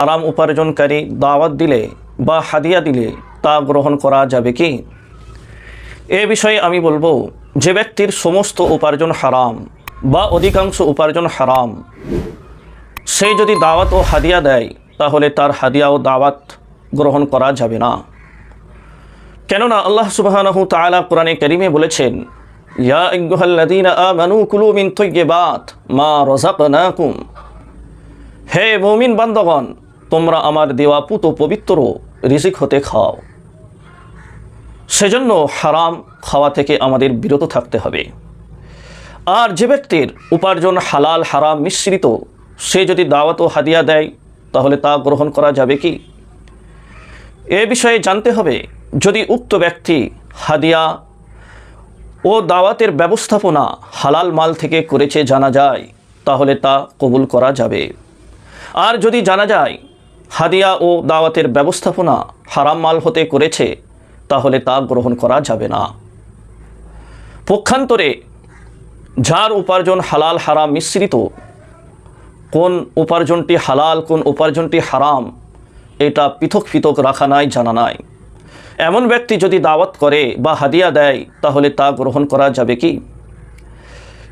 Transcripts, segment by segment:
হারাম উপার্জনকারী দাওয়াত দিলে বা হাদিয়া দিলে তা গ্রহণ করা যাবে কি? এ বিষয়ে আমি বলবো, যে ব্যক্তির সমস্ত উপার্জন হারাম বা অধিকাংশ উপার্জন হারাম, সে যদি দাওয়াত ও হাদিয়া দেয় তাহলে তার হাদিয়া ও দাওয়াত গ্রহণ করা যাবে না। কেননা আল্লাহ সুবহানাহু তাআলা কোরআনে কারীমে বলেছেন, ইয়া আইয়ুহাল্লাযীনা আমানু কুলু মিন তাইয়্যিবাত মা রাযাকনাকুম, হে মুমিন বান্দগণ, তোমরা আমার দেওয়া পুত পবিত্র রিজিক হতে খাও। সেজন্য হারাম খাওয়া থেকে আমাদের বিরত থাকতে হবে। আর যে ব্যক্তির উপার্জন হালাল হারাম মিশ্রিত, সে যদি দাওয়াত ও হাদিয়া দেয় তাহলে তা গ্রহণ করা যাবে কি? এ বিষয়ে জানতে হবে, যদি উক্ত ব্যক্তি হাদিয়া ও দাওয়াতের ব্যবস্থাপনা হালাল মাল থেকে করেছে জানা যায়, তাহলে তা কবুল করা যাবে। আর যদি জানা যায় হাদিয়া ও দাওয়াতের ব্যবস্থাপনা হারাম মাল হতে করেছে, তাহলে তা গ্রহণ করা যাবে না। পক্ষান্তরে যার উপার্জন হালাল হারাম মিশ্রিত, কোন উপার্জনটি হালাল কোন উপার্জনটি হারাম এটা পৃথক পৃথক রাখা নাই, জানা নাই, এমন ব্যক্তি যদি দাওয়াত করে বা হাদিয়া দেয় তাহলে তা গ্রহণ করা যাবে কি?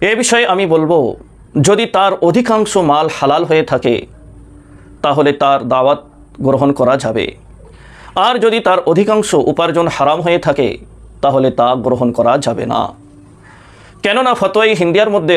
এ বিষয়ে আমি বলবো, যদি তার অধিকাংশ মাল হালাল হয়ে থাকে তাহলে তার দাওয়াত গ্রহণ করা যাবে। আর যদি তার অধিকাংশ উপার্জন হারাম হয়ে থাকে তাহলে তা গ্রহণ করা যাবে না। কেননা ফতোয়া-ই হিন্দিয়ার মধ্যে